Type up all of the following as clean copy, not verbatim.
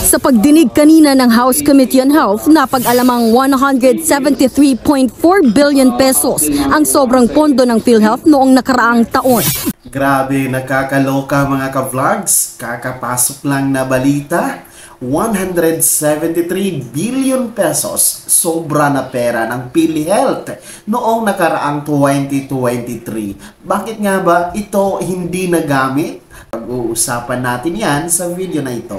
Sa pagdinig kanina ng House Committee on Health, napag-alamang 173.4 billion pesos ang sobrang pondo ng PhilHealth noong nakaraang taon. Grabe, nakakaloka mga ka-vlogs. Kakapasok lang na balita. 173 billion pesos sobra na pera ng PhilHealth noong nakaraang 2023. Bakit nga ba ito hindi nagamit? Pag-uusapan natin yan sa video na ito.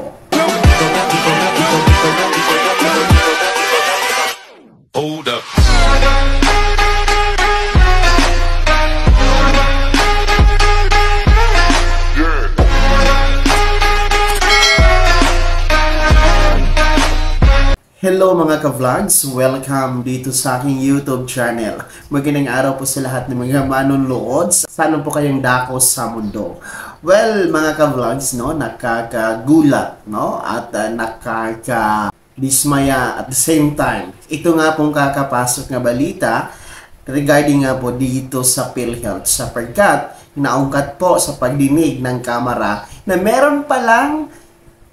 Hold up. Hello mga ka-vlogs! Welcome dito sa aking YouTube channel. Magandang araw po sa lahat ng mga manunood. Sana po kayong dako sa mundo. Well, mga ka-vlogs, no, nakakagulat, no, at nakakadismaya at the same time. Ito nga pong kakapasok na balita regarding nga po dito sa PhilHealth sapagkat naungkat po sa pagdinig ng Kamara na meron palang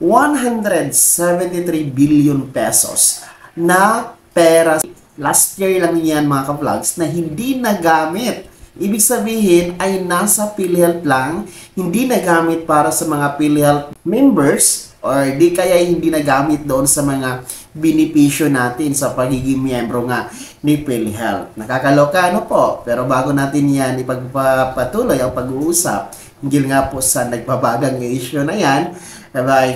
173 billion pesos na pera. Last year lang yan mga ka-vlogs na hindi nagamit. Ibig sabihin ay nasa PhilHealth lang, hindi nagamit para sa mga PhilHealth members or di kaya hindi nagamit doon sa mga benepisyo natin sa pagiging miyembro nga ni PhilHealth. Nakakaloka ano po? Pero bago natin yan ipagpatuloy ang pag-uusap, hinggil nga po sa nagbabagang issue na yan,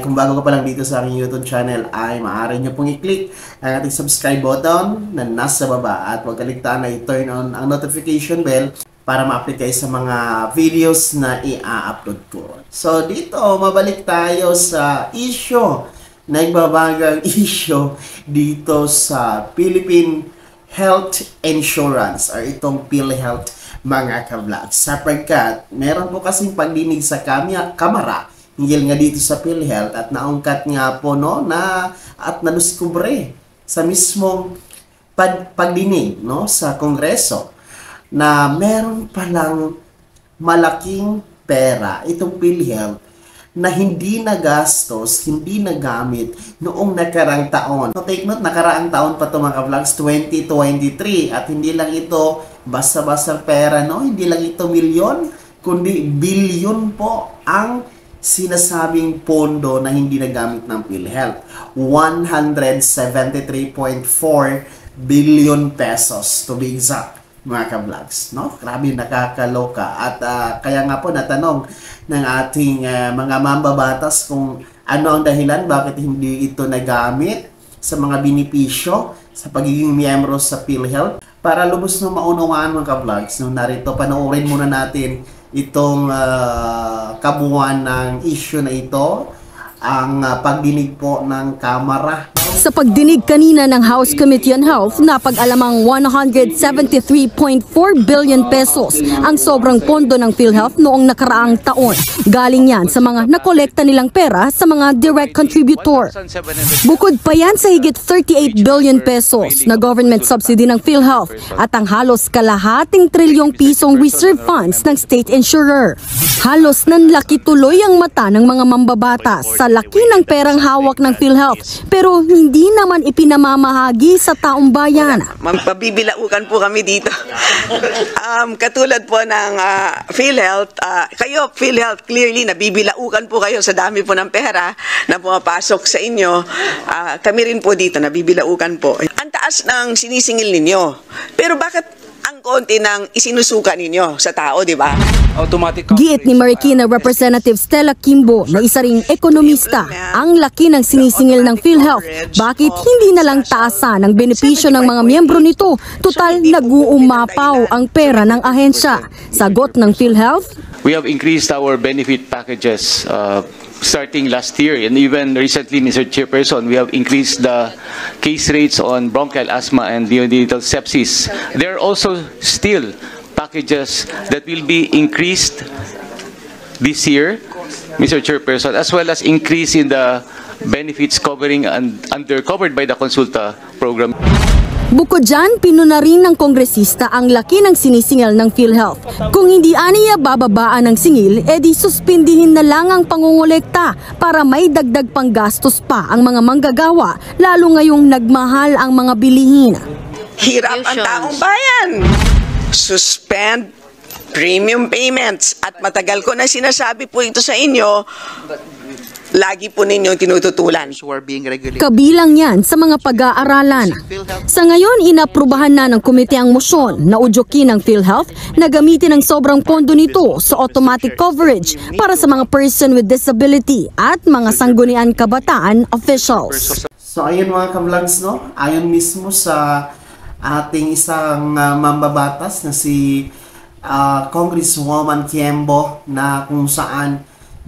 kung bago ka pa lang dito sa aking YouTube channel ay maaari nyo pong i-click ang ating subscribe button na nasa baba at huwag kaligtaan na i-turn on ang notification bell para ma-update kayo sa mga videos na i-upload ko. So dito, mabalik tayo sa issue, nagbabagang issue dito sa Philippine Health Insurance or itong PhilHealth mga ka-vlogs. Sapagkat meron po kasing pagdinig sa Kamara hinggil nga dito sa PhilHealth at naungkat nga po no na at nadiskubre sa mismong pagdinig no sa Kongreso na meron palang malaking pera itong PhilHealth na hindi nagastos, hindi nagamit noong nakaraang taon. So take note, nakaraang taon pa ito mga vlogs, 2023. At hindi lang ito basta-basta pera, no? Hindi lang ito milyon, kundi bilyon po ang sinasabing pondo na hindi nagamit ng PhilHealth. 173.4 billion pesos to be exact mga ka-vlogs, no? Grabe, nakakaloka. At kaya nga po natanong ng ating mga mambabatas kung ano ang dahilan bakit hindi ito nagamit sa mga benepisyo sa pagiging miyembro sa PhilHealth. Para lubos na maunawaan mga ka-vlogs, no, narito panoorin muna natin itong kabuuan ng issue na ito, ang pagdinig po ng Kamara. Sa pagdinig kanina ng House Committee on Health, napag-alamang 173.4 billion pesos ang sobrang pondo ng PhilHealth noong nakaraang taon. Galing yan sa mga nakolekta nilang pera sa mga direct contributor. Bukod pa yan sa higit 38 billion pesos na government subsidy ng PhilHealth at ang halos kalahating trilyong pisong reserve funds ng state insurer. Halos nanlaki tuloy ang mata ng mga mambabatas sa laki ng perang hawak ng PhilHealth pero hindi naman ipinamamahagi sa taong bayan. Mabibilaukan po kami dito. Katulad po ng PhilHealth, kayo PhilHealth clearly nabibilaukan po kayo sa dami po ng pera na pumapasok sa inyo. Kami rin po dito nabibilaukan po. Ang taas ng sinisingil ninyo. Pero bakit ang konti ng isinusuka ninyo sa tao, di ba? Giit ni Marikina Representative Stella Kimbo na isa ring ekonomista, ang laki ng sinisingil ng PhilHealth. Bakit hindi na lang taasan ang benepisyo ng mga miyembro nito? Total nag-uumapaw ang pera ng ahensya. Sagot ng PhilHealth, we have increased our benefit packages starting last year, and even recently, Mr. Chairperson, we have increased the case rates on bronchial asthma and neonatal sepsis. There are also still packages that will be increased this year, Mr. Chairperson, as well as increase in the benefits covering and covered by the Consulta program. Bukod dyan, pinuna rin ng kongresista ang laki ng sinisingil ng PhilHealth. Kung hindi aniya bababaan ng singil, edi suspindihin na lang ang pangungulekta para may dagdag pang gastos pa ang mga manggagawa, lalo ngayong nagmahal ang mga bilihin. Hirap ang taong bayan. Suspend premium payments. At matagal ko na sinasabi po ito sa inyo, lagi po ninyong tinututulan. who are being regulated. Kabilang yan sa mga pag-aaralan. Sa ngayon, inaprubahan na ng komite ang motion na udyokin ng PhilHealth na gamitin ang sobrang pondo nito sa automatic coverage para sa mga person with disability at mga sanggunian kabataan officials. So ayun mga ka-vlogs, no? Ayon mismo sa ating isang mambabatas na si Congresswoman Tiembo, na kung saan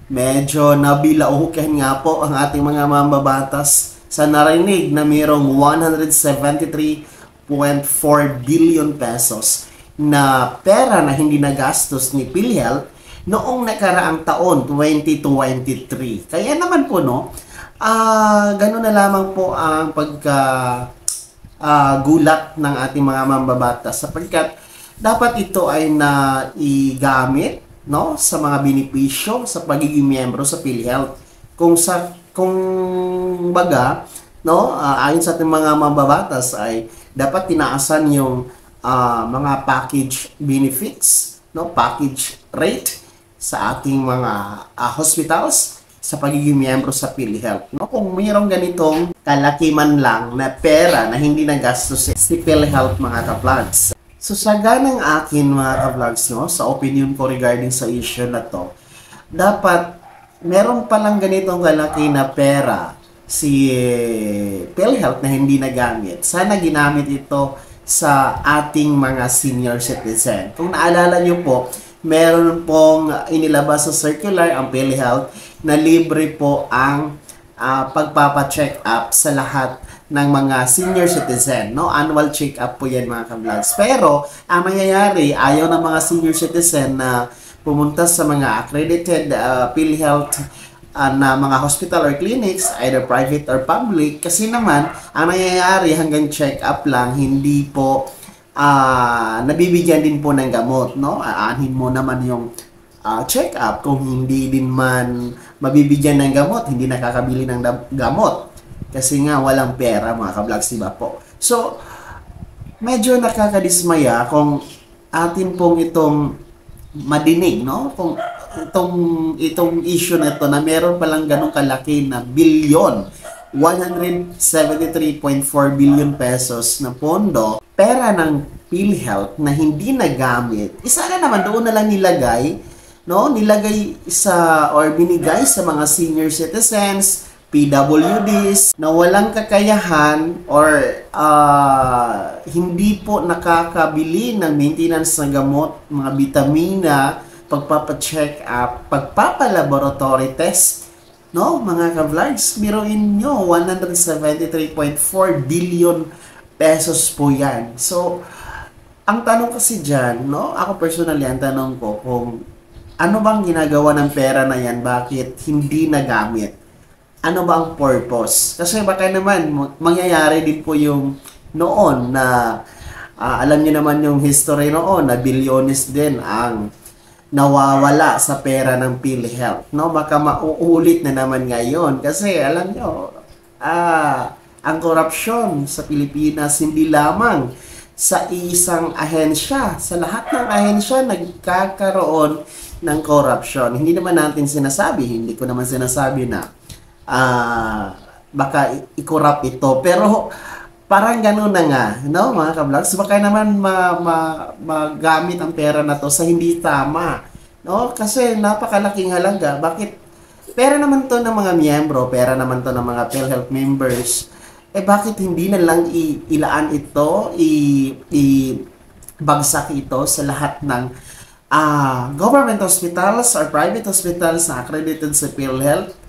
medyo nabilauhukan nga po ang ating mga mambabatas sa narinig na mayroong 173.4 billion pesos na pera na hindi nagastos ni PhilHealth noong nakaraang taon, 2023. Kaya naman po, no, gano'n na lamang po ang gulat ng ating mga mambabatas, sapagkat dapat ito ay naigamit, no, sa mga benepisyo sa pagiging miyembro sa PhilHealth. Kung baga, no, ayon sa ating mga mambabatas ay dapat tinaasan yung mga package benefits, no, package rate sa ating mga hospitals sa pagiging miyembro sa PhilHealth. No, kung mayroong ganitong kalaki man lang na pera na hindi nagastos si PhilHealth, mga ka-vlogs. So sa ganang akin mga ka-vlogs, no, sa opinion ko regarding sa issue na to, dapat meron palang ganitong kalaki na pera si PhilHealth na hindi nagamit. Sana ginamit ito sa ating mga senior citizen. Kung naalala nyo po, meron pong inilabas sa circular ang PhilHealth na libre po ang pagpapacheck up sa lahat ng mga senior citizen, no? Annual check-up po yan mga ka-vlogs. Pero, ang mangyayari, ayaw ng mga senior citizen na pumunta sa mga accredited PhilHealth na mga hospital or clinics, either private or public, kasi naman, ang nangyayari hanggang check-up lang, hindi po nabibigyan din po ng gamot, no? Aanhin mo naman yung check-up kung hindi din man mabibigyan ng gamot, hindi nakakabili ng gamot. Kasi nga walang pera mga ka-vlogs, diba po? So, medyo nakakadismaya kung atin pong itong madinig, no? Kung itong issue na ito na meron palang ganong kalaki na bilyon, 173.4 billion pesos na pondo, pera ng PhilHealth na hindi nagamit. Isa na naman doon na lang nilagay, no? Nilagay sa or binigay sa mga senior citizens, PWDs na walang kakayahan or hindi po nakakabili ng maintenance ng gamot, mga bitamina, pagpapacheck up, pagpapalaboratory test, no, mga ka-vlogs, biruin nyo, 173.4 billion pesos po yan. So, ang tanong kasi dyan, no, ako personally, ang tanong ko kung ano bang ginagawa ng pera na yan, bakit hindi nagamit? Ano ba ang purpose? Kasi baka naman mangyayari din po yung noon na alam niyo naman yung history noon na bilyones din ang nawawala sa pera ng PhilHealth, no? Baka mauulit na naman ngayon kasi alam niyo ang korupsyon sa Pilipinas hindi lamang sa isang ahensya, sa lahat ng ahensya nagkakaroon ng korupsyon. Hindi naman natin sinasabi, hindi ko naman sinasabi na baka i-corrupt ito, pero parang gano'n na nga, no, mga ka-vlogs, baka naman magamit ang pera na to sa hindi tama, no, kasi napakalaking halaga. Bakit pera naman to ng mga miyembro, pera naman to ng mga PhilHealth members, bakit hindi na lang ilaan ito, ibagsak ito sa lahat ng government hospitals or private hospitals na accredited sa PhilHealth,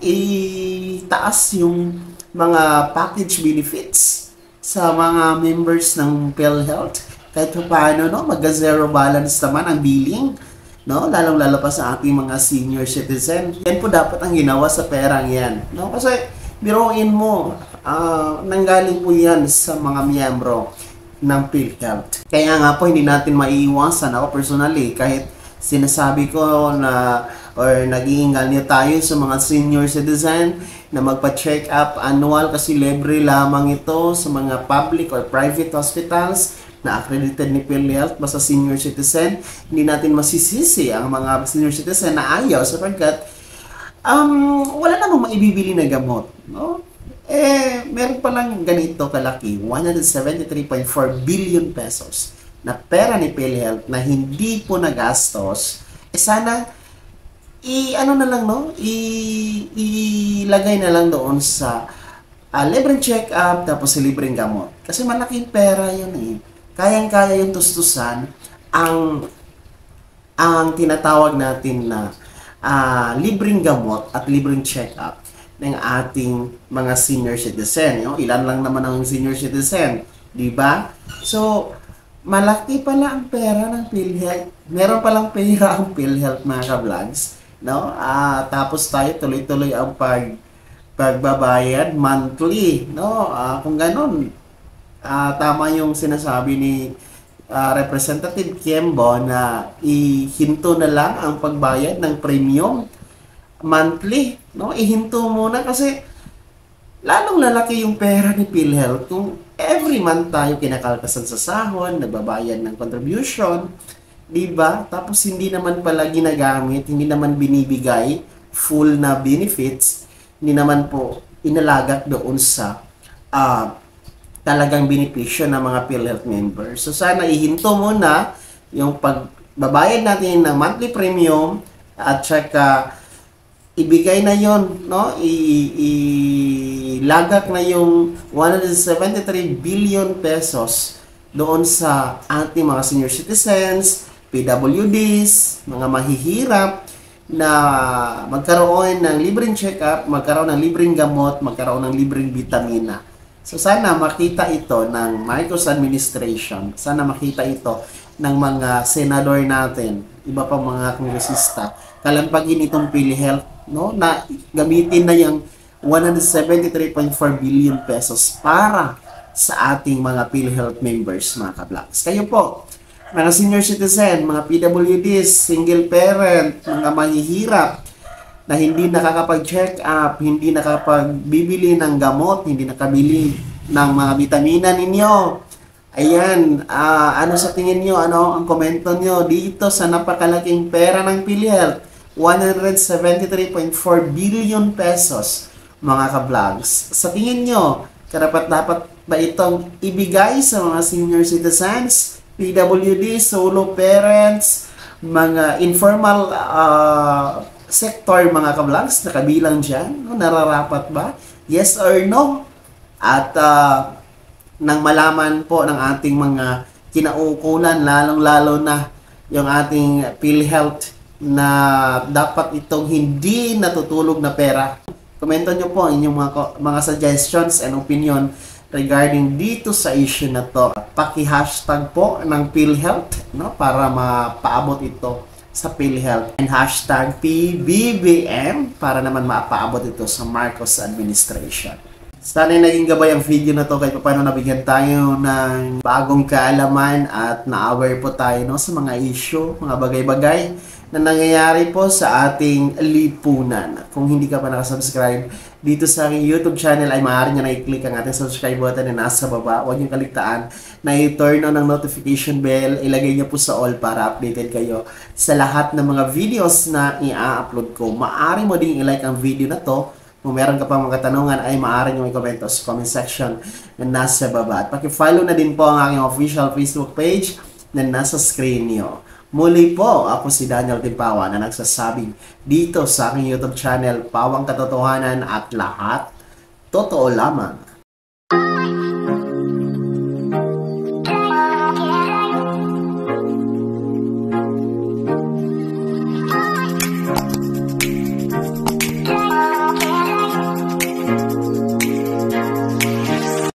itaas yung mga package benefits sa mga members ng PhilHealth. Kahit paano, no, mag-zero balance naman ang billing, no, lalong-lalo pa sa ating mga senior citizen. Yan po dapat ang ginawa sa perang yan, no, kasi biruin mo, nanggaling po yan sa mga miyembro ng PhilHealth. Kaya nga po, hindi natin maiiwasan. Ako personally, kahit sinasabi ko na or nag-iingal niya tayo sa mga senior citizen na magpa-check up annual kasi libre lamang ito sa mga public or private hospitals na accredited ni PhilHealth basta senior citizen. Hindi natin masisisi ang mga senior citizen na ayaw sapagkat wala namang maibibili na gamot, no? Meron palang ganito kalaki, 173.4 billion pesos na pera ni PhilHealth na hindi po nagastos. Sana ano na lang, no? Ilagay na lang doon sa libreng check-up tapos sa libreng gamot. Kasi malaking pera yun eh. Kayang-kaya yung tustusan ang tinatawag natin na libreng gamot at libreng check-up ng ating mga senior citizen. No? Ilan lang naman ang senior citizen, di ba? So, malaki pala ang pera ng PhilHealth. Meron palang pera ang PhilHealth, mga ka-vlogs. No? Tapos tayo tuloy-tuloy ang pagbabayad monthly. No? Kung ganun, tama yung sinasabi ni Representative Kiembo na ihinto na lang ang pagbayad ng premium monthly. No? Ihinto muna kasi lalong lalaki yung pera ni PhilHealth kung every month tayo kinakaltasan sa sahod, nagbabayad ng contribution, diba? Tapos hindi naman pala ginagamit, hindi naman binibigay full na benefits, hindi naman po inalagak doon sa talagang benepisyo ng mga PhilHealth members. So sana ihinto muna yung pagbabayad natin ng monthly premium at saka ibigay na yon, no? Ilagak na yung 173 billion pesos doon sa ating mga senior citizens, PWDs, mga mahihirap na magkaroon ng libreng check-up, magkaroon ng libreng gamot, magkaroon ng libreng vitamina. So sana makita ito ng Marcos administration, sana makita ito ng mga senador natin, iba pa mga kongresista, kalampagin itong PhilHealth, no, na gamitin na yung 173.4 billion pesos para sa ating mga PhilHealth members, mga ka-vlogs. Kayo po, mga senior citizen, mga PWDs, single parent, mga mahihirap na hindi nakakapag-check up, hindi nakapagbibili ng gamot, hindi nakabili ng mga vitamina ninyo. Ayan, ano sa tingin nyo, ano ang komento nyo dito sa napakalaking pera ng PhilHealth? 173.4 billion pesos, mga ka-vlogs. Sa tingin nyo, karapat-dapat ba itong ibigay sa mga senior citizens, PWD, solo parents, mga informal sector, mga ka-vlogs, nakabilang dyan? No, nararapat ba? Yes or no? At nang malaman po ng ating mga kinaukulan, lalong-lalo na yung ating PhilHealth na dapat itong hindi natutulog na pera. Komento nyo po inyong mga suggestions and opinion regarding dito sa issue na to. Paki-hashtag po ng PhilHealth, no, para mapaabot ito sa PhilHealth, and hashtag PBBM para naman mapaabot ito sa Marcos administration. Sana naging gabay ang video na to kahit paano nabigyan tayo ng bagong kaalaman at na-aware po tayo, no, sa mga issue, mga bagay-bagay na nangyayari po sa ating lipunan. Kung hindi ka pa nakasubscribe dito sa aking YouTube channel ay maaari nyo na i-click ang ating subscribe button na nasa baba. Huwag nyo kaligtaan na i-turn on ang notification bell. Ilagay nyo po sa all para updated kayo sa lahat ng mga videos na i-upload ko. Maaari mo ding i-like ang video na to. Kung meron ka pang mga katanungan ay maaari nyo i-comment sa comment section na nasa baba. At paki-follow na din po ang aking official Facebook page na nasa screen nyo. Muli po, ako si Daniel Timpawa na nagsasabing dito sa aking YouTube channel, Pawang Katotohanan at lahat totoo lamang.